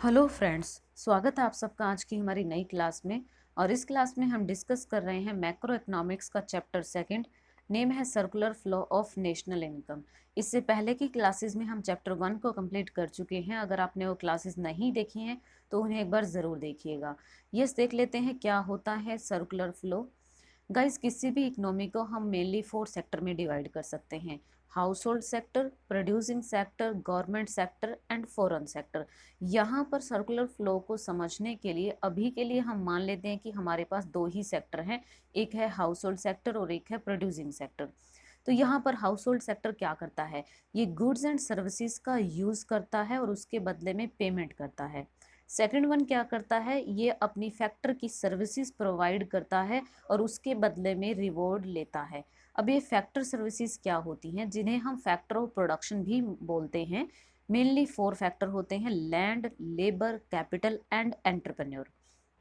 Hello friends, स्वागत है आप सबका आज की हमारी नई क्लास में। और इस क्लास में हम डिस्कस कर रहे हैं मैक्रो इकोनॉमिक्स का चैप्टर सेकंड। नेम है circular flow of national income. इससे पहले की क्लासेस में हम चैप्टर 1 को कंप्लीट कर चुके हैं। अगर आपने वो क्लासेस नहीं देखी हैं तो उन्हें एक बार ज़रूर देखिएगा। यस, देख लेते हैं क्या होता है सर्कुलर फ्लो। गाइस, किसी भी इकोनॉमी को हम मेनली 4 सेक्टर में डिवाइड कर सकते हैं: house hold sector, producing sector, government sector and foreign sector. यहाँ पर सर्कुलर फ्लो को समझने के लिए अभी के लिए हम मान लेते हैं कि हमारे पास दो ही सेक्टर हैं, एक है हाउस होल्ड सेक्टर और एक है प्रोड्यूसिंग सेक्टर। तो यहाँ पर हाउस होल्ड सेक्टर क्या करता है? ये गुड्स एंड सर्विसेज का यूज करता है और उसके बदले में पेमेंट करता है। सेकंड वन क्या करता है? ये अपनी फैक्टर की सर्विसेज प्रोवाइड करता है और उसके बदले में रिवॉर्ड लेता है। अब ये फैक्टर सर्विसेज क्या होती हैं, जिन्हें हम फैक्टर ऑफ प्रोडक्शन भी बोलते हैं? मेनली 4 फैक्टर होते हैं: land, labour, capital and entrepreneur.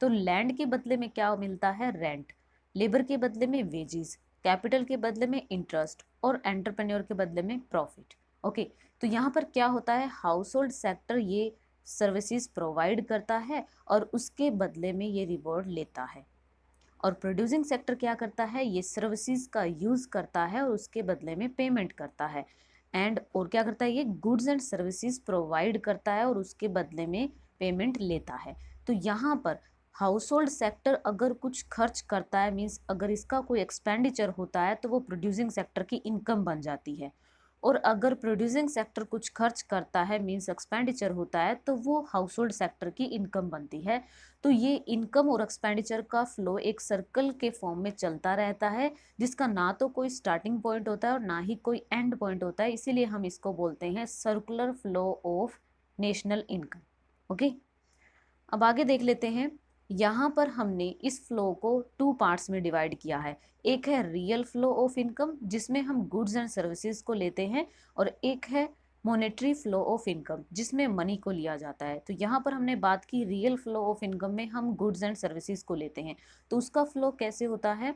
तो लैंड के बदले में क्या मिलता है? रेंट। लेबर के बदले में वेजेस, कैपिटल के बदले में इंटरेस्ट और एंटरप्रेन्योर के बदले में प्रॉफिट। ओके, तो यहाँ पर क्या होता है? हाउस होल्ड सेक्टर ये सर्विसेज प्रोवाइड करता है और उसके बदले में ये रिवॉर्ड लेता है। और प्रोड्यूसिंग सेक्टर क्या करता है? ये सर्विसेज का यूज करता है और उसके बदले में पेमेंट करता है। एंड और क्या करता है? ये गुड्स एंड सर्विसेज प्रोवाइड करता है और उसके बदले में पेमेंट लेता है। तो यहाँ पर हाउस होल्ड सेक्टर अगर कुछ खर्च करता है, मीन्स अगर इसका कोई एक्सपेंडिचर होता है, तो वो प्रोड्यूसिंग सेक्टर की इनकम बन जाती है। और अगर प्रोड्यूसिंग सेक्टर कुछ खर्च करता है, मीन्स एक्सपेंडिचर होता है, तो वो हाउस होल्ड सेक्टर की इनकम बनती है। तो ये इनकम और एक्सपेंडिचर का फ्लो एक सर्कल के फॉर्म में चलता रहता है, जिसका ना तो कोई स्टार्टिंग पॉइंट होता है और ना ही कोई एंड पॉइंट होता है। इसीलिए हम इसको बोलते हैं circular flow of national income. Okay, अब आगे देख लेते हैं। यहाँ पर हमने इस फ्लो को 2 पार्ट्स में डिवाइड किया है। एक है रियल फ्लो ऑफ इनकम, जिसमें हम गुड्स एंड सर्विसेज को लेते हैं, और एक है मॉनेटरी फ्लो ऑफ इनकम, जिसमें मनी को लिया जाता है। तो यहाँ पर हमने बात की रियल फ्लो ऑफ इनकम में हम गुड्स एंड सर्विसेज को लेते हैं। तो उसका फ्लो कैसे होता है?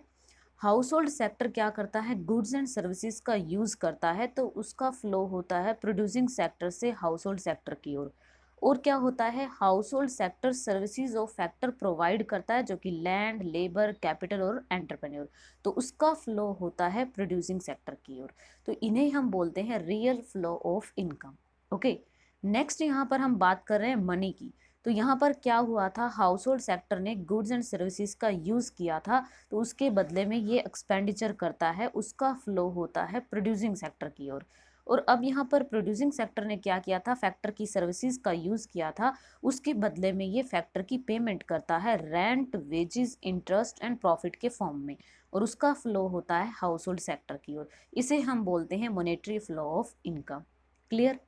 हाउस होल्ड सेक्टर क्या करता है? गुड्स एंड सर्विसेज का यूज करता है, तो उसका फ्लो होता है प्रोड्यूसिंग सेक्टर से हाउस होल्ड सेक्टर की ओर। और क्या होता है? हाउस होल्ड सेक्टर सर्विसेज और फैक्टर प्रोवाइड करता है, जो कि लैंड, लेबर, कैपिटल और एंटरप्रेन्योर। तो उसका फ्लो होता है प्रोड्यूसिंग सेक्टर की ओर। तो इन्हें हम बोलते हैं real flow of income. Okay, next यहाँ पर हम बात कर रहे हैं मनी की। तो यहाँ पर क्या हुआ था? हाउस होल्ड सेक्टर ने गुड्स एंड सर्विसेज का यूज किया था, तो उसके बदले में ये एक्सपेंडिचर करता है, उसका फ्लो होता है प्रोड्यूसिंग सेक्टर की ओर। और अब यहाँ पर प्रोड्यूसिंग सेक्टर ने क्या किया था? फैक्टर की सर्विसेज का यूज किया था, उसके बदले में ये फैक्टर की पेमेंट करता है rent, wages, interest and profit के फॉर्म में, और उसका फ्लो होता है हाउस होल्ड सेक्टर की ओर। इसे हम बोलते हैं monetary flow of income. Clear?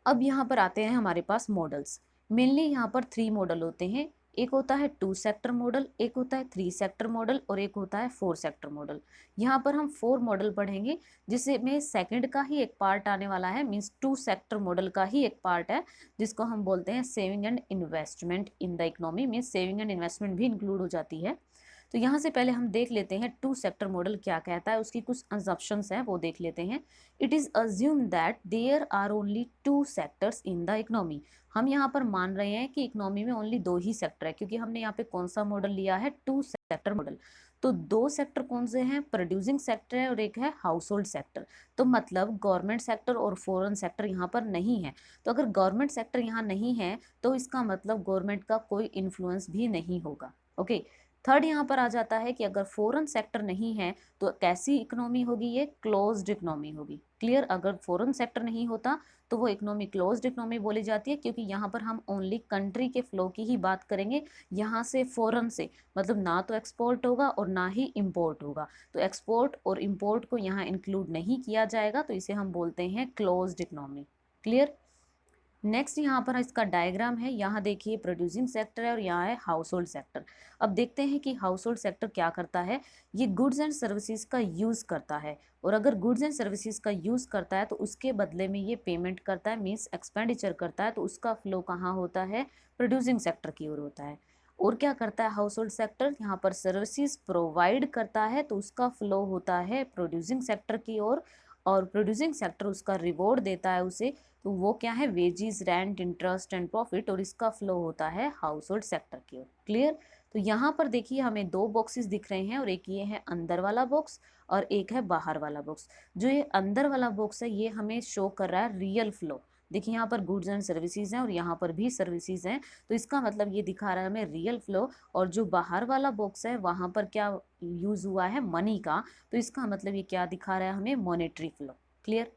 अब यहाँ पर आते हैं हमारे पास मॉडल्स। मेनली यहाँ पर 3 मॉडल होते हैं। एक होता है 2 सेक्टर मॉडल, एक होता है 3 सेक्टर मॉडल और एक होता है 4 सेक्टर मॉडल। यहाँ पर हम 4 मॉडल पढ़ेंगे, जिसमें सेकंड का ही एक पार्ट आने वाला है, मीन्स 2 सेक्टर मॉडल का ही एक पार्ट है, जिसको हम बोलते हैं saving and investment in the economy. Means saving and investment भी इंक्लूड हो जाती है। तो यहाँ से पहले हम देख लेते हैं 2 सेक्टर मॉडल क्या कहता है, उसकी कुछ असम्पशंस हैं वो देख लेते हैं। It is assume that there are only 2 sectors in the economy. हम यहाँ पर मान रहे हैं कि इकोनॉमी में ओनली 2 ही सेक्टर है, क्योंकि हमने यहाँ पे कौन सा मॉडल लिया है? 2 सेक्टर मॉडल। तो 2 सेक्टर कौन से हैं? प्रोड्यूसिंग सेक्टर है और एक है हाउस होल्ड सेक्टर। तो मतलब गवर्नमेंट सेक्टर और फॉरेन सेक्टर यहाँ पर नहीं है। तो अगर गवर्नमेंट सेक्टर यहाँ नहीं है, तो इसका मतलब गवर्नमेंट का कोई इन्फ्लुएंस भी नहीं होगा। ओके, थर्ड यहाँ पर आ जाता है कि अगर फॉरेन सेक्टर नहीं है, तो कैसी इकोनॉमी होगी? ये क्लोज्ड इकोनॉमी होगी। क्लियर? अगर फॉरेन सेक्टर नहीं होता तो वो इकोनॉमी क्लोज्ड इकोनॉमी बोली जाती है, क्योंकि यहाँ पर हम ओनली कंट्री के फ्लो की ही बात करेंगे। यहाँ से फॉरेन से मतलब ना तो एक्सपोर्ट होगा और ना ही इम्पोर्ट होगा। तो एक्सपोर्ट और इम्पोर्ट को यहाँ इंक्लूड नहीं किया जाएगा, तो इसे हम बोलते हैं क्लोज्ड इकोनॉमी। क्लियर? नेक्स्ट यहाँ पर इसका डायग्राम है। यहाँ देखिए प्रोड्यूसिंग सेक्टर है और यहाँ है हाउस होल्ड सेक्टर। अब देखते हैं कि हाउस होल्ड सेक्टर क्या करता है। ये गुड्स एंड सर्विसेज का यूज करता है, और अगर गुड्स एंड सर्विसेज का यूज करता है तो उसके बदले में ये पेमेंट करता है, मीन्स एक्सपेंडिचर करता है। तो उसका फ्लो कहाँ होता है? प्रोड्यूसिंग सेक्टर की ओर होता है। और क्या करता है हाउस होल्ड सेक्टर? यहाँ पर सर्विसेज प्रोवाइड करता है, तो उसका फ्लो होता है प्रोड्यूसिंग सेक्टर की ओर। और प्रोड्यूसिंग सेक्टर उसका रिवॉर्ड देता है उसे, तो वो क्या है, veggies, rent, interest and profit, और इसका फ्लो होता है हाउस होल्ड सेक्टर की ओर। क्लियर। तो यहाँ पर देखिए हमें दो बॉक्सेस दिख रहे हैं, और एक ये है अंदर वाला बॉक्स और एक है बाहर वाला बॉक्स। जो ये अंदर वाला बॉक्स है ये हमें शो कर रहा है रियल फ्लो। देखिए यहाँ पर गुड्स एंड सर्विसेज हैं और यहाँ पर भी सर्विसेज हैं, तो इसका मतलब ये दिखा रहा है हमें रियल फ्लो। और जो बाहर वाला बॉक्स है वहाँ पर क्या यूज हुआ है, मनी का, तो इसका मतलब ये क्या दिखा रहा है हमें, मॉनेटरी फ्लो। क्लियर।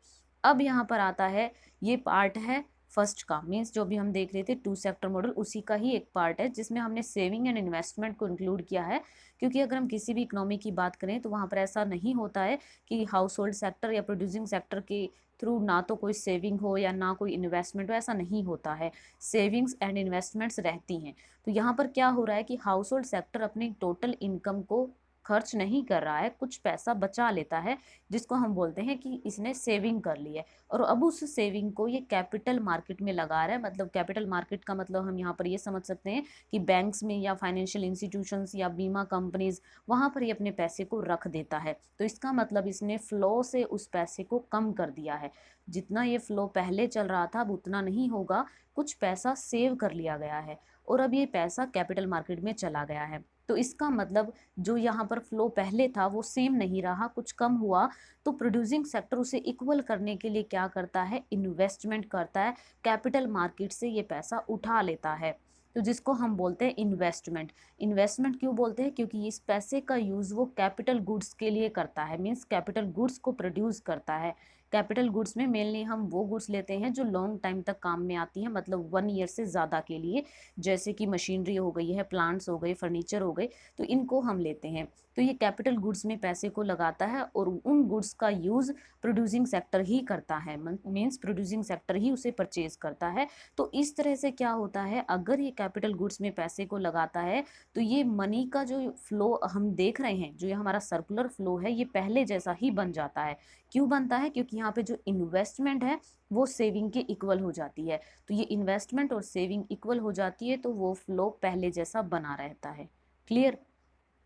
अब यहाँ पर आता है, ये पार्ट है फर्स्ट का, मीन्स जो भी हम देख रहे थे टू सेक्टर मॉडल, उसी का ही एक पार्ट है जिसमें हमने सेविंग एंड इन्वेस्टमेंट को इंक्लूड किया है। क्योंकि अगर हम किसी भी इकोनॉमी की बात करें तो वहाँ पर ऐसा नहीं होता है कि हाउस होल्ड सेक्टर या प्रोड्यूसिंग सेक्टर के थ्रू ना तो कोई सेविंग हो या ना कोई इन्वेस्टमेंट हो, ऐसा नहीं होता है। सेविंग्स एंड इन्वेस्टमेंट्स रहती हैं। तो यहाँ पर क्या हो रहा है कि हाउस होल्ड सेक्टर अपनी टोटल इनकम को खर्च नहीं कर रहा है, कुछ पैसा बचा लेता है, जिसको हम बोलते हैं कि इसने सेविंग कर ली है। और अब उस सेविंग को ये कैपिटल मार्केट में लगा रहा है। मतलब कैपिटल मार्केट का मतलब हम यहाँ पर ये समझ सकते हैं कि बैंक्स में या फाइनेंशियल इंस्टीट्यूशंस या बीमा कंपनीज, वहाँ पर ये अपने पैसे को रख देता है। तो इसका मतलब इसने फ्लो से उस पैसे को कम कर दिया है। जितना ये फ्लो पहले चल रहा था अब उतना नहीं होगा, कुछ पैसा सेव कर लिया गया है और अब ये पैसा कैपिटल मार्केट में चला गया है। तो इसका मतलब जो यहाँ पर फ्लो पहले था वो सेम नहीं रहा, कुछ कम हुआ। तो प्रोड्यूसिंग सेक्टर उसे इक्वल करने के लिए क्या करता है, इन्वेस्टमेंट करता है, कैपिटल मार्केट से ये पैसा उठा लेता है। तो जिसको हम बोलते हैं इन्वेस्टमेंट। इन्वेस्टमेंट क्यों बोलते हैं, क्योंकि इस पैसे का यूज वो कैपिटल गुड्स के लिए करता है, मीन्स कैपिटल गुड्स को प्रोड्यूस करता है। कैपिटल गुड्स में मेनली हम वो गुड्स लेते हैं जो लॉन्ग टाइम तक काम में आती हैं, मतलब 1 ईयर से ज़्यादा के लिए, जैसे कि मशीनरी हो गई है, प्लांट्स हो गए, फर्नीचर हो गए, तो इनको हम लेते हैं। तो ये कैपिटल गुड्स में पैसे को लगाता है और उन गुड्स का यूज़ प्रोड्यूसिंग सेक्टर ही करता है, मीन्स प्रोड्यूसिंग सेक्टर ही उसे परचेज करता है। तो इस तरह से क्या होता है, अगर ये कैपिटल गुड्स में पैसे को लगाता है तो ये मनी का जो फ्लो हम देख रहे हैं, जो ये हमारा सर्कुलर फ्लो है, ये पहले जैसा ही बन जाता है। क्यों बनता है, क्योंकि यहाँ पे जो इन्वेस्टमेंट है वो सेविंग के इक्वल हो जाती है। तो ये इन्वेस्टमेंट और सेविंग इक्वल हो जाती है तो वो फ्लो पहले जैसा बना रहता है। क्लियर।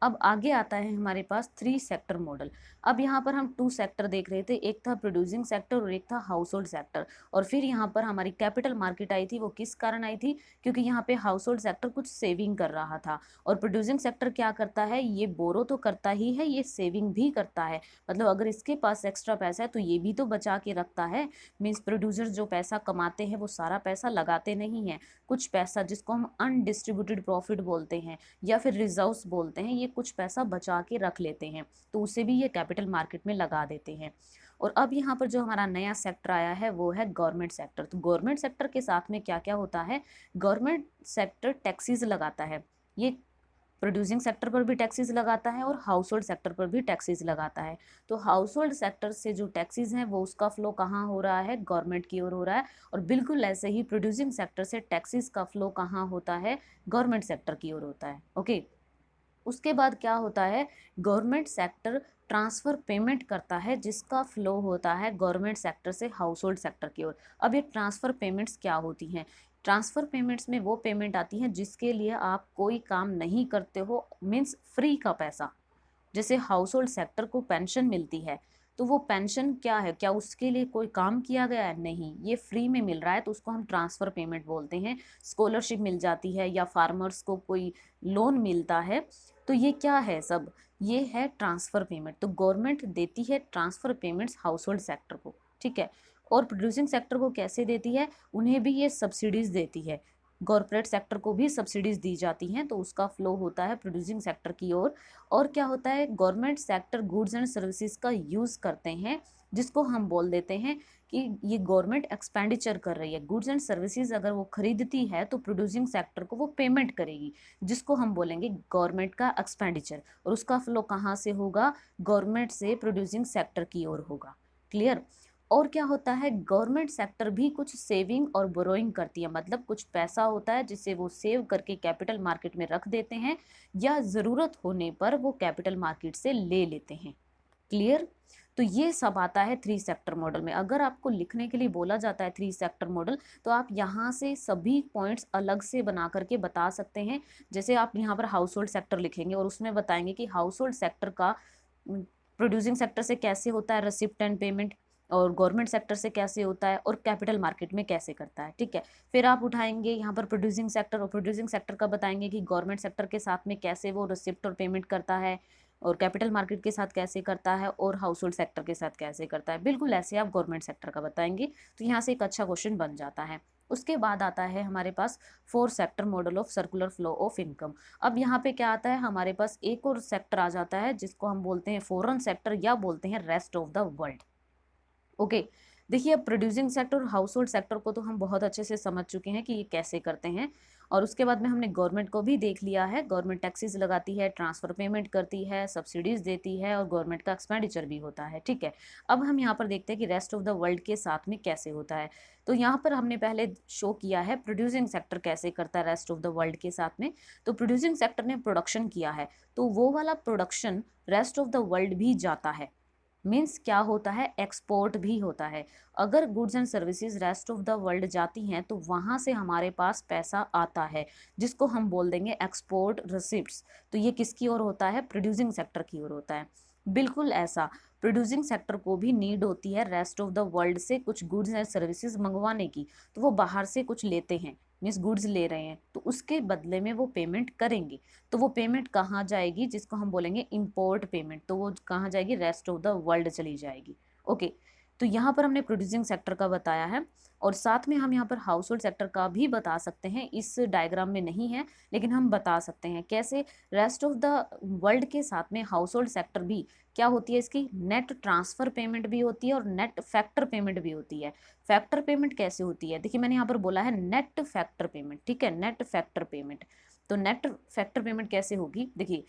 अब आगे आता है हमारे पास 3 सेक्टर मॉडल। अब यहाँ पर हम 2 सेक्टर देख रहे थे, एक था प्रोड्यूसिंग सेक्टर और एक था हाउस होल्ड सेक्टर। और फिर यहाँ पर हमारी कैपिटल मार्केट आई थी, वो किस कारण आई थी, क्योंकि यहाँ पे हाउस होल्ड सेक्टर कुछ सेविंग कर रहा था। और प्रोड्यूसिंग सेक्टर क्या करता है, ये बोरो तो करता ही है, ये सेविंग भी करता है। मतलब अगर इसके पास एक्स्ट्रा पैसा है तो ये भी तो बचा के रखता है। मीन्स प्रोड्यूसर जो पैसा कमाते हैं वो सारा पैसा लगाते नहीं हैं, कुछ पैसा जिसको हम अनडिस्ट्रीब्यूटेड प्रॉफिट बोलते हैं या फिर रिजर्व्स बोलते हैं, ये कुछ पैसा बचा के रख लेते हैं, तो उसे भी ये कैपिटल मार्केट में लगा देते हैं। और अब यहाँ पर जो हमारा नया सेक्टर आया है वो है गवर्नमेंट सेक्टर। तो गवर्नमेंट सेक्टर के साथ में क्या क्या होता है, गवर्नमेंट सेक्टर टैक्सेस लगाता है, ये प्रोड्यूसिंग सेक्टर पर भी टैक्सेस लगाता है और हाउस होल्ड सेक्टर पर भी टैक्सेस लगाता है। तो हाउस होल्ड सेक्टर से जो टैक्सेस हैं वो उसका फ्लो कहाँ हो रहा है, गवर्नमेंट की ओर हो रहा है। और बिल्कुल ऐसे ही प्रोड्यूसिंग सेक्टर से टैक्सेस का फ्लो कहाँ होता है, गवर्नमेंट सेक्टर की ओर होता है। ओके। उसके बाद क्या होता है, गवर्नमेंट सेक्टर ट्रांसफ़र पेमेंट करता है जिसका फ्लो होता है गवर्नमेंट सेक्टर से हाउस होल्ड सेक्टर की ओर। अब ये ट्रांसफ़र पेमेंट्स क्या होती हैं, ट्रांसफ़र पेमेंट्स में वो पेमेंट आती हैं जिसके लिए आप कोई काम नहीं करते हो, मीन्स फ्री का पैसा। जैसे हाउस होल्ड सेक्टर को पेंशन मिलती है, तो वो पेंशन क्या है, क्या उसके लिए कोई काम किया गया है, नहीं, ये फ्री में मिल रहा है, तो उसको हम ट्रांसफ़र पेमेंट बोलते हैं। स्कॉलरशिप मिल जाती है या फार्मर्स को कोई लोन मिलता है, तो ये क्या है, सब ये है ट्रांसफ़र पेमेंट। तो गवर्नमेंट देती है transfer payments house hold sector को, ठीक है। और प्रोड्यूसिंग सेक्टर को कैसे देती है, उन्हें भी ये सब्सिडीज़ देती है, कॉरपोरेट सेक्टर को भी सब्सिडीज़ दी जाती हैं, तो उसका फ्लो होता है प्रोड्यूसिंग सेक्टर की ओर। और क्या होता है, government sector goods and services का यूज़ करते हैं, जिसको हम बोल देते हैं कि ये गवर्नमेंट एक्सपेंडिचर कर रही है, गुड्स एंड सर्विसेज अगर वो खरीदती है तो प्रोड्यूसिंग सेक्टर को वो पेमेंट करेगी, जिसको हम बोलेंगे गवर्नमेंट का एक्सपेंडिचर। और उसका फ्लो कहाँ से होगा, गवर्नमेंट से प्रोड्यूसिंग सेक्टर की ओर होगा। क्लियर। और क्या होता है, गवर्नमेंट सेक्टर भी कुछ सेविंग और बोरोइंग करती है, मतलब कुछ पैसा होता है जिसे वो सेव करके कैपिटल मार्केट में रख देते हैं या ज़रूरत होने पर वो कैपिटल मार्केट से ले लेते हैं। क्लियर। तो ये सब आता है 3 सेक्टर मॉडल में। अगर आपको लिखने के लिए बोला जाता है 3 सेक्टर मॉडल, तो आप यहाँ से सभी पॉइंट्स अलग से बना करके बता सकते हैं। जैसे आप यहाँ पर हाउस होल्ड सेक्टर लिखेंगे और उसमें बताएंगे कि हाउस होल्ड सेक्टर का प्रोड्यूसिंग सेक्टर से कैसे होता है रिसिप्ट एंड पेमेंट, और गवर्नमेंट सेक्टर से कैसे होता है और कैपिटल मार्केट में कैसे करता है, ठीक है। फिर आप उठाएंगे यहाँ पर प्रोड्यूसिंग सेक्टर, और प्रोड्यूसिंग सेक्टर का बताएंगे कि गवर्नमेंट सेक्टर के साथ में कैसे वो रिसिप्ट और पेमेंट करता है, और कैपिटल मार्केट के साथ कैसे करता है, और हाउस होल्ड सेक्टर के साथ कैसे करता है। बिल्कुल ऐसे आप गवर्नमेंट सेक्टर का बताएंगे, तो यहाँ से एक अच्छा क्वेश्चन बन जाता है। उसके बाद आता है हमारे पास 4 sector model of circular flow of income. अब यहाँ पे क्या आता है, हमारे पास एक और सेक्टर आ जाता है जिसको हम बोलते हैं फॉरेन सेक्टर या बोलते हैं rest of the world. Okay, देखिए अब प्रोड्यूसिंग सेक्टर और हाउस होल्ड सेक्टर को तो हम बहुत अच्छे से समझ चुके हैं कि ये कैसे करते हैं, और उसके बाद में हमने गवर्नमेंट को भी देख लिया है। गवर्नमेंट टैक्सेस लगाती है, ट्रांसफर पेमेंट करती है, सब्सिडीज देती है, और गवर्नमेंट का एक्सपेंडिचर भी होता है, ठीक है। अब हम यहाँ पर देखते हैं कि रेस्ट ऑफ द वर्ल्ड के साथ में कैसे होता है। तो यहाँ पर हमने पहले शो किया है प्रोड्यूसिंग सेक्टर कैसे करता है रेस्ट ऑफ द वर्ल्ड के साथ में। तो प्रोड्यूसिंग सेक्टर ने प्रोडक्शन किया है, तो वो वाला production rest of the world भी जाता है। मीन्स क्या होता है, एक्सपोर्ट भी होता है। अगर goods and services rest of the world जाती हैं तो वहाँ से हमारे पास पैसा आता है, जिसको हम बोल देंगे एक्सपोर्ट रिसिप्ट्स। तो ये किसकी ओर होता है, प्रोड्यूसिंग सेक्टर की ओर होता है। बिल्कुल ऐसा प्रोड्यूसिंग सेक्टर को भी नीड होती है रेस्ट ऑफ द वर्ल्ड से कुछ गुड्स एंड सर्विसेज मंगवाने की। तो वो बाहर से कुछ लेते हैं, मीन्स गुड्स ले रहे हैं, तो उसके बदले में वो पेमेंट करेंगे। तो वो पेमेंट कहाँ जाएगी, जिसको हम बोलेंगे इंपोर्ट पेमेंट, तो वो कहाँ जाएगी, रेस्ट ऑफ द वर्ल्ड चली जाएगी। ओके, तो यहाँ पर हमने प्रोड्यूसिंग सेक्टर का बताया है, और साथ में हम यहाँ पर हाउस होल्ड सेक्टर का भी बता सकते हैं। इस डायग्राम में नहीं है, लेकिन हम बता सकते हैं कैसे रेस्ट ऑफ द वर्ल्ड के साथ में हाउस होल्ड सेक्टर भी क्या होती है, इसकी नेट ट्रांसफर पेमेंट भी होती है और नेट फैक्टर पेमेंट भी होती है। फैक्टर पेमेंट कैसे होती है, देखिए मैंने यहाँ पर बोला है नेट फैक्टर पेमेंट, ठीक है, नेट फैक्टर पेमेंट। तो नेट फैक्टर पेमेंट कैसे होगी, देखिए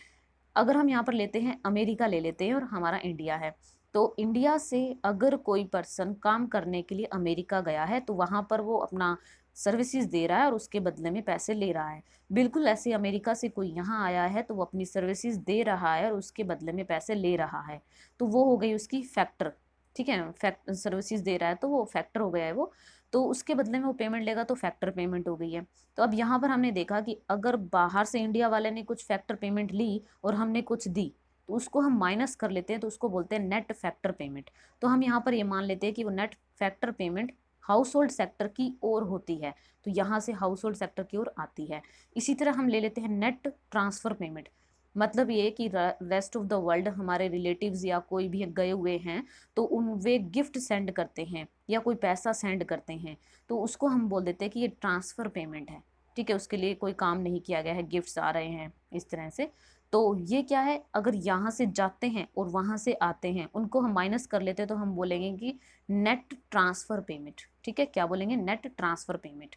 अगर हम यहाँ पर लेते हैं अमेरिका ले लेते हैं और हमारा इंडिया है, तो इंडिया से अगर कोई पर्सन काम करने के लिए अमेरिका गया है तो वहाँ पर वो अपना सर्विसेज दे रहा है और उसके बदले में पैसे ले रहा है। बिल्कुल ऐसे अमेरिका से कोई यहाँ आया है तो वो अपनी सर्विसेज दे रहा है और उसके बदले में पैसे ले रहा है, तो वो हो गई उसकी फैक्टर, ठीक है। फैक्ट सर्विसेज दे रहा है तो वो फैक्टर हो गया है वो, तो उसके बदले में वो पेमेंट लेगा तो फैक्टर पेमेंट हो गई है। तो अब यहाँ पर हमने देखा कि अगर बाहर से इंडिया वाले ने कुछ फैक्टर पेमेंट ली और हमने कुछ दी, तो उसको हम माइनस कर लेते हैं, तो उसको बोलते हैं नेट फैक्टर पेमेंट। तो हम यहाँ पर ये मान लेते हैं कि वो net factor payment house hold sector की ओर होती है, तो यहाँ से हाउस होल्ड सेक्टर की ओर आती है। इसी तरह हम ले लेते हैं नेट ट्रांसफर पेमेंट, मतलब ये कि रेस्ट ऑफ द वर्ल्ड हमारे रिलेटिव्स या कोई भी गए हुए हैं, तो उन वे गिफ्ट सेंड करते हैं या कोई पैसा सेंड करते हैं, तो उसको हम बोल देते हैं कि ये ट्रांसफ़र पेमेंट है, ठीक है। उसके लिए कोई काम नहीं किया गया है, गिफ्ट्स आ रहे हैं इस तरह से। तो ये क्या है, अगर यहाँ से जाते हैं और वहाँ से आते हैं, उनको हम माइनस कर लेते हैं, तो हम बोलेंगे कि नेट ट्रांसफ़र पेमेंट, ठीक है। क्या बोलेंगे, नेट ट्रांसफ़र पेमेंट।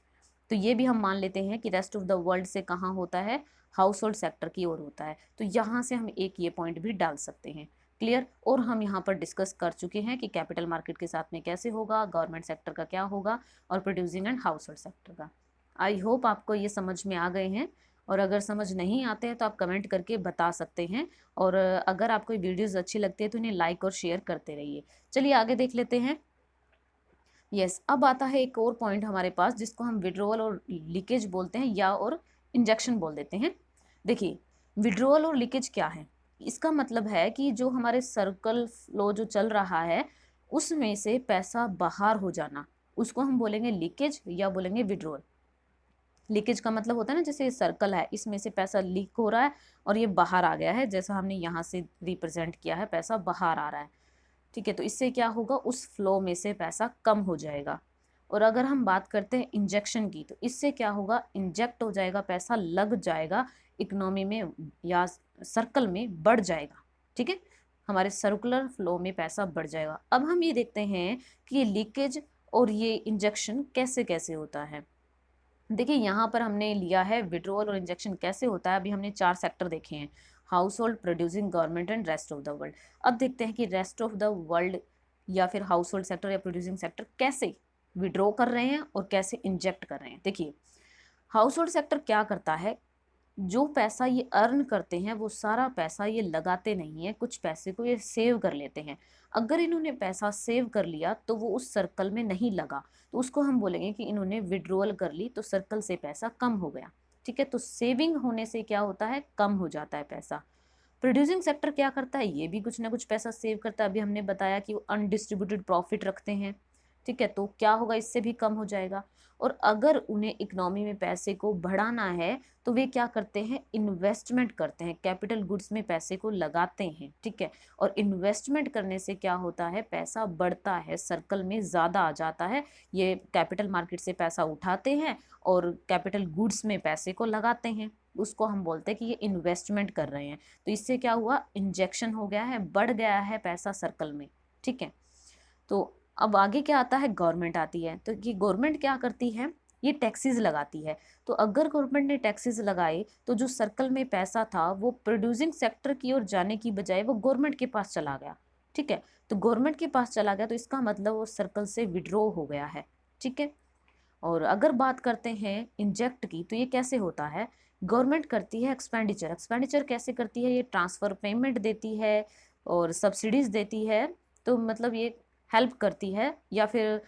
तो ये भी हम मान लेते हैं कि रेस्ट ऑफ द वर्ल्ड से कहाँ होता है, हाउस होल्ड सेक्टर की ओर होता है। तो यहाँ से हम एक ये पॉइंट भी डाल सकते हैं, क्लियर। और हम यहाँ पर डिस्कस कर चुके हैं कि कैपिटल मार्केट के साथ में कैसे होगा, गवर्नमेंट सेक्टर का क्या होगा, और producing and household sector का। आई होप आपको ये समझ में आ गए हैं, और अगर समझ नहीं आते हैं तो आप कमेंट करके बता सकते हैं, और अगर आपको वीडियोज़ अच्छी लगती है तो इन्हें लाइक और शेयर करते रहिए। चलिए आगे देख लेते हैं। यस, अब आता है एक और पॉइंट हमारे पास जिसको हम विड्रोवल और लीकेज बोलते हैं, या और इंजेक्शन बोल देते हैं। देखिए विड्रोवल और लीकेज क्या है, इसका मतलब है कि जो हमारे सर्कल फ्लो जो चल रहा है उसमें से पैसा बाहर हो जाना, उसको हम बोलेंगे लीकेज या बोलेंगे विड्रोवल। लीकेज का मतलब होता है ना, जैसे सर्कल है, इसमें से पैसा लीक हो रहा है और ये बाहर आ गया है, जैसा हमने यहाँ से रिप्रेजेंट किया है, पैसा बाहर आ रहा है, ठीक है। तो इससे क्या होगा, उस फ्लो में से पैसा कम हो जाएगा। और अगर हम बात करते हैं इंजेक्शन की, तो इससे क्या होगा, इंजेक्ट हो जाएगा, पैसा लग जाएगा इकोनॉमी में या सर्कल में बढ़ जाएगा, ठीक है। हमारे सर्कुलर फ्लो में पैसा बढ़ जाएगा। अब हम ये देखते हैं कि ये लीकेज और ये इंजेक्शन कैसे कैसे होता है। देखिए यहाँ पर हमने लिया है विड्रोवल और इंजेक्शन कैसे होता है। अभी हमने 4 सेक्टर देखे हैं, house hold, producing, government and rest of the world. अब देखते हैं कि रेस्ट ऑफ द वर्ल्ड या फिर हाउस होल्ड सेक्टर या प्रोड्यूसिंग सेक्टर कैसे विड्रॉ कर रहे हैं और कैसे इंजेक्ट कर रहे हैं। देखिए हाउस होल्ड सेक्टर क्या करता है, जो पैसा ये अर्न करते हैं वो सारा पैसा ये लगाते नहीं है, कुछ पैसे को ये सेव कर लेते हैं। अगर इन्होंने पैसा सेव कर लिया तो वो उस सर्कल में नहीं लगा, तो उसको हम बोलेंगे कि इन्होंने विड्रॉल कर ली, तो सर्कल से पैसा कम हो गया, ठीक है। तो सेविंग होने से क्या होता है, कम हो जाता है पैसा। प्रोड्यूसिंग सेक्टर क्या करता है, ये भी कुछ ना कुछ पैसा सेव करता है। अभी हमने बताया कि वो अनडिस्ट्रीब्यूटेड प्रॉफिट रखते हैं, ठीक है, तो क्या होगा, इससे भी कम हो जाएगा। और अगर उन्हें इकोनॉमी में पैसे को बढ़ाना है तो वे क्या करते हैं, इन्वेस्टमेंट करते हैं, कैपिटल गुड्स में पैसे को लगाते हैं, ठीक है। और इन्वेस्टमेंट करने से क्या होता है, पैसा बढ़ता है, सर्कल में ज़्यादा आ जाता है। ये कैपिटल मार्केट से पैसा उठाते हैं और कैपिटल गुड्स में पैसे को लगाते हैं, उसको हम बोलते हैं कि ये इन्वेस्टमेंट कर रहे हैं। तो इससे क्या हुआ, इंजेक्शन हो गया है, बढ़ गया है पैसा सर्कल में, ठीक है। तो अब आगे क्या आता है, गवर्नमेंट आती है। तो ये गवर्नमेंट क्या करती है, ये टैक्सेस लगाती है। तो अगर गवर्नमेंट ने टैक्सेस लगाए तो जो सर्कल में पैसा था वो प्रोड्यूसिंग सेक्टर की ओर जाने की बजाय वो गवर्नमेंट के पास चला गया, ठीक है। तो गवर्नमेंट के पास चला गया तो इसका मतलब वो सर्कल से विड्रॉ हो गया है, ठीक है। और अगर बात करते हैं इंजेक्ट की, तो ये कैसे होता है, गवर्नमेंट करती है एक्सपेंडिचर। एक्सपेंडिचर कैसे करती है, ये ट्रांसफर पेमेंट देती है और सब्सिडीज देती है। तो मतलब ये हेल्प करती है, या फिर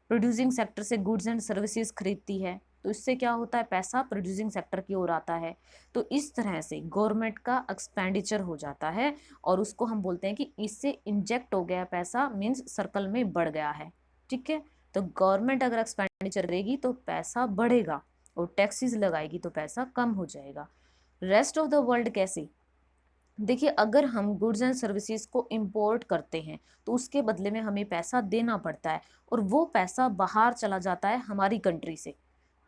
प्रोड्यूसिंग सेक्टर से गुड्स एंड सर्विसेज खरीदती है। तो इससे क्या होता है, पैसा प्रोड्यूसिंग सेक्टर की ओर आता है। तो इस तरह से गवर्नमेंट का एक्सपेंडिचर हो जाता है और उसको हम बोलते हैं कि इससे इंजेक्ट हो गया पैसा, मीन्स सर्कल में बढ़ गया है, ठीक है। तो गवर्नमेंट अगर एक्सपेंडिचर करेगी तो पैसा बढ़ेगा और टैक्सेस लगाएगी तो पैसा कम हो जाएगा। रेस्ट ऑफ द वर्ल्ड कैसे, देखिए अगर हम गुड्स एंड सर्विसेज को इंपोर्ट करते हैं तो उसके बदले में हमें पैसा देना पड़ता है और वो पैसा बाहर चला जाता है हमारी कंट्री से,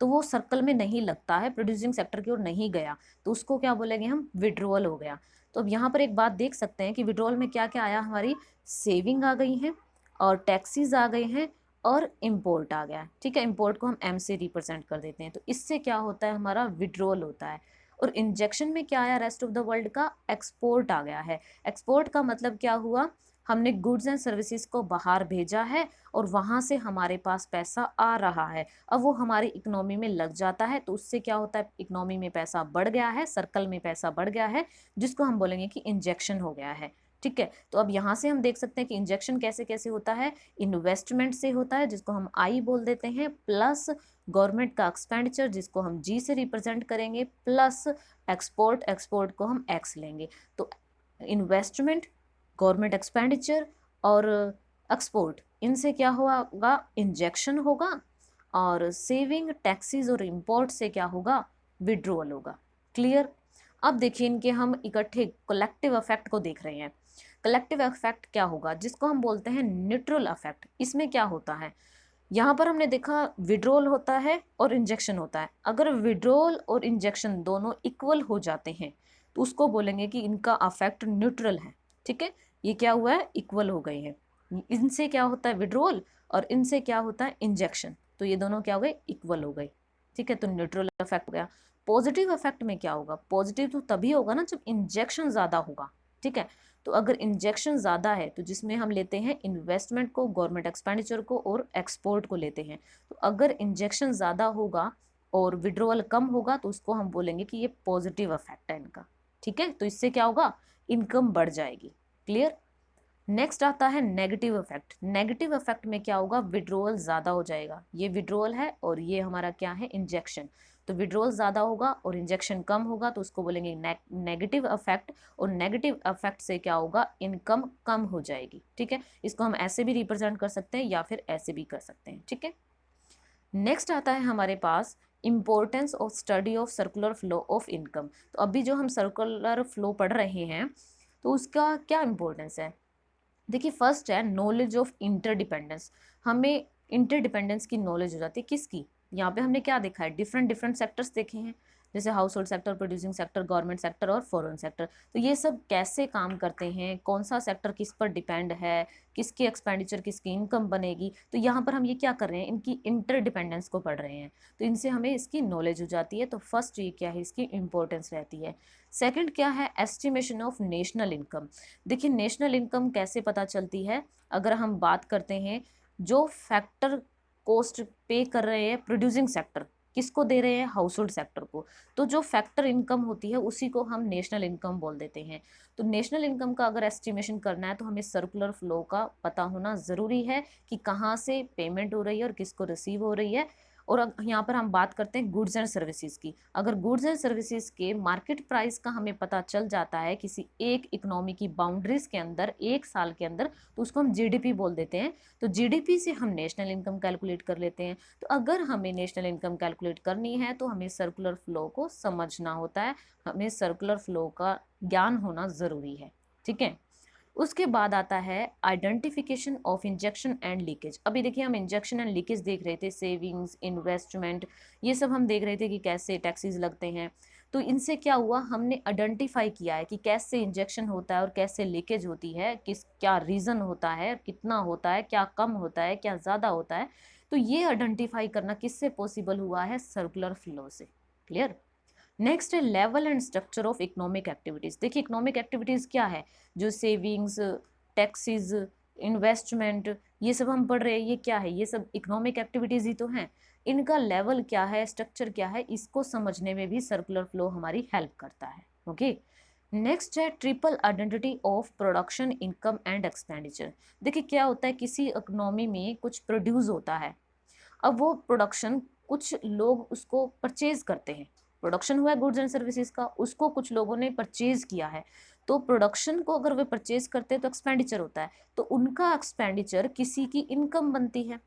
तो वो सर्कल में नहीं लगता है, प्रोड्यूसिंग सेक्टर की ओर नहीं गया, तो उसको क्या बोलेंगे हम, विड्रोअल हो गया। तो अब यहाँ पर एक बात देख सकते हैं कि विड्रोअल में क्या क्या आया, हमारी सेविंग आ गई है और टैक्सीज आ गए हैं और इम्पोर्ट आ गया, ठीक है। इम्पोर्ट को हम एम से रिप्रेजेंट कर देते हैं, तो इससे क्या होता है, हमारा विड्रोअल होता है। और इंजेक्शन में क्या आया, रेस्ट ऑफ द वर्ल्ड का एक्सपोर्ट आ गया है। एक्सपोर्ट का मतलब क्या हुआ, हमने गुड्स एंड सर्विसेज को बाहर भेजा है और वहां से हमारे पास पैसा आ रहा है, अब वो हमारी इकोनॉमी में लग जाता है, तो उससे क्या होता है, इकोनॉमी में पैसा बढ़ गया है, सर्कल में पैसा बढ़ गया है, जिसको हम बोलेंगे कि इंजेक्शन हो गया है, ठीक है। तो अब यहाँ से हम देख सकते हैं कि इंजेक्शन कैसे कैसे होता है, इन्वेस्टमेंट से होता है जिसको हम आई बोल देते हैं, प्लस गवर्नमेंट का एक्सपेंडिचर जिसको हम जी से रिप्रेजेंट करेंगे, प्लस एक्सपोर्ट, एक्सपोर्ट को हम एक्स लेंगे। तो इन्वेस्टमेंट, गवर्नमेंट एक्सपेंडिचर और एक्सपोर्ट, इनसे क्या होगा, इंजेक्शन होगा, और सेविंग, टैक्सेस और इंपोर्ट से क्या होगा, विड्रॉल होगा। क्लियर। अब देखिए इनके हम इकट्ठे कलेक्टिव इफेक्ट को देख रहे हैं। कलेक्टिव इफेक्ट क्या होगा, जिसको हम बोलते हैं न्यूट्रल इफेक्ट। इसमें क्या होता है, यहाँ पर हमने देखा विड्रोल होता है और इंजेक्शन होता है। अगर विड्रोल और इंजेक्शन दोनों इक्वल हो जाते हैं तो उसको बोलेंगे कि इनका अफेक्ट न्यूट्रल है, ठीक है। ये क्या हुआ है, इक्वल हो गए हैं। इनसे क्या होता है विड्रोल और इनसे क्या होता है इंजेक्शन, तो ये दोनों क्या हो गए, इक्वल हो गए, ठीक है। तो न्यूट्रल इफेक्ट हो गया। पॉजिटिव इफेक्ट में क्या होगा, पॉजिटिव तो तभी होगा ना जब इंजेक्शन ज्यादा होगा, ठीक है। तो अगर इंजेक्शन ज़्यादा है तो जिसमें हम लेते हैं इन्वेस्टमेंट को, गवर्नमेंट एक्सपेंडिचर को और एक्सपोर्ट को लेते हैं, तो अगर इंजेक्शन ज़्यादा होगा और विड्रोवल कम होगा तो उसको हम बोलेंगे कि ये पॉजिटिव इफेक्ट है इनका, ठीक है। तो इससे क्या होगा, इनकम बढ़ जाएगी। क्लियर। नेक्स्ट आता है नेगेटिव इफेक्ट। नेगेटिव इफेक्ट में क्या होगा, विड्रोवल ज़्यादा हो जाएगा, ये विड्रोवल है और ये हमारा क्या है, इंजेक्शन। तो विड्रोवल ज़्यादा होगा और इंजेक्शन कम होगा तो उसको बोलेंगे नेगेटिव इफेक्ट। और नेगेटिव इफेक्ट से क्या होगा, इनकम कम हो जाएगी, ठीक है। इसको हम ऐसे भी रिप्रेजेंट कर सकते हैं या फिर ऐसे भी कर सकते हैं, ठीक है। नेक्स्ट आता है हमारे पास importance of study of circular flow of income. तो अभी जो हम सर्कुलर फ्लो पढ़ रहे हैं तो उसका क्या इम्पोर्टेंस है, देखिए फर्स्ट है नॉलेज ऑफ इंटरडिपेंडेंस। हमें इंटरडिपेंडेंस की नॉलेज हो जाती है, किसकी, यहाँ पे हमने क्या देखा है, डिफरेंट डिफरेंट सेक्टर्स देखे हैं, जैसे house hold sector, producing sector, government sector और फॉरेन सेक्टर। तो ये सब कैसे काम करते हैं, कौन सा सेक्टर किस पर डिपेंड है, किसकी एक्सपेंडिचर किसकी इनकम बनेगी, तो यहाँ पर हम ये क्या कर रहे हैं, इनकी इंटरडिपेंडेंस को पढ़ रहे हैं, तो इनसे हमें इसकी नॉलेज हो जाती है। तो फर्स्ट ये क्या है, इसकी इंपॉर्टेंस रहती है। सेकंड क्या है, एस्टिमेशन ऑफ नेशनल इनकम। देखिए नेशनल इनकम कैसे पता चलती है, अगर हम बात करते हैं जो फैक्टर कॉस्ट पे कर रहे हैं प्रोड्यूसिंग सेक्टर, किसको दे रहे हैं, हाउस होल्ड सेक्टर को, तो जो फैक्टर इनकम होती है उसी को हम नेशनल इनकम बोल देते हैं। तो नेशनल इनकम का अगर एस्टिमेशन करना है तो हमें सर्कुलर फ्लो का पता होना ज़रूरी है कि कहाँ से पेमेंट हो रही है और किसको रिसीव हो रही है, और यहाँ पर हम बात करते हैं गुड्स एंड सर्विसेज की। अगर गुड्स एंड सर्विसेज के मार्केट प्राइस का हमें पता चल जाता है किसी एक इकोनॉमी की बाउंड्रीज के अंदर एक साल के अंदर, तो उसको हम जीडीपी बोल देते हैं। तो जीडीपी से हम नेशनल इनकम कैलकुलेट कर लेते हैं। तो अगर हमें नेशनल इनकम कैलकुलेट करनी है तो हमें सर्कुलर फ्लो को समझना होता है, हमें सर्कुलर फ्लो का ज्ञान होना जरूरी है। ठीक है, उसके बाद आता है identification of injection and leakage. अभी देखिए हम इंजेक्शन एंड लीकेज देख रहे थे, सेविंग्स, इन्वेस्टमेंट, ये सब हम देख रहे थे कि कैसे टैक्सेस लगते हैं। तो इनसे क्या हुआ, हमने आइडेंटिफाई किया है कि कैसे इंजेक्शन होता है और कैसे लीकेज होती है, किस क्या रीजन होता है, कितना होता है, क्या कम होता है, क्या ज्यादा होता है। तो ये आइडेंटिफाई करना किससे पॉसिबल हुआ है, सर्कुलर फ्लो से। क्लियर। नेक्स्ट है level and structure of economic activities. देखिए इकोनॉमिक एक्टिविटीज क्या है, जो सेविंग्स, टैक्सेस, इन्वेस्टमेंट, ये सब हम पढ़ रहे हैं, ये क्या है, ये सब इकोनॉमिक एक्टिविटीज ही तो हैं। इनका लेवल क्या है, स्ट्रक्चर क्या है, इसको समझने में भी सर्कुलर फ्लो हमारी हेल्प करता है। ओके। नेक्स्ट है triple identity of production, income and expenditure. देखिए क्या होता है, किसी इकोनॉमी में कुछ प्रोड्यूस होता है, अब वो प्रोडक्शन कुछ लोग उसको परचेज करते हैं, प्रोडक्शन हुआ है गुड्स एंड सर्विसेज का, उसको कुछ लोगों ने परचेज किया है। तो प्रोडक्शन को अगर वे परचेज करते हैं तो एक्सपेंडिचर होता है, तो उनका एक्सपेंडिचर किसी की इनकम बनती है।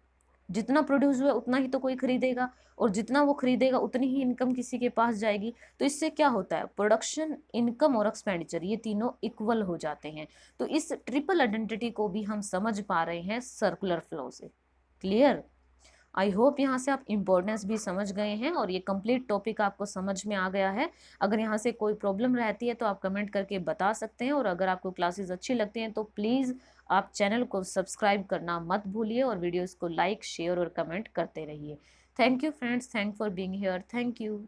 जितना प्रोड्यूस हुआ उतना ही तो कोई खरीदेगा, और जितना वो खरीदेगा उतनी ही इनकम किसी के पास जाएगी। तो इससे क्या होता है, प्रोडक्शन, इनकम और एक्सपेंडिचर ये तीनों इक्वल हो जाते हैं। तो इस ट्रिपल आइडेंटिटी को भी हम समझ पा रहे हैं सर्कुलर फ्लो से। क्लियर। आई होप यहाँ से आप इम्पोर्टेंस भी समझ गए हैं और ये कंप्लीट टॉपिक आपको समझ में आ गया है। अगर यहाँ से कोई प्रॉब्लम रहती है तो आप कमेंट करके बता सकते हैं, और अगर आपको क्लासेस अच्छी लगती हैं तो प्लीज़ आप चैनल को सब्सक्राइब करना मत भूलिए और वीडियोस को लाइक, शेयर और कमेंट करते रहिए। Thank you friends, thank for being here, thank you.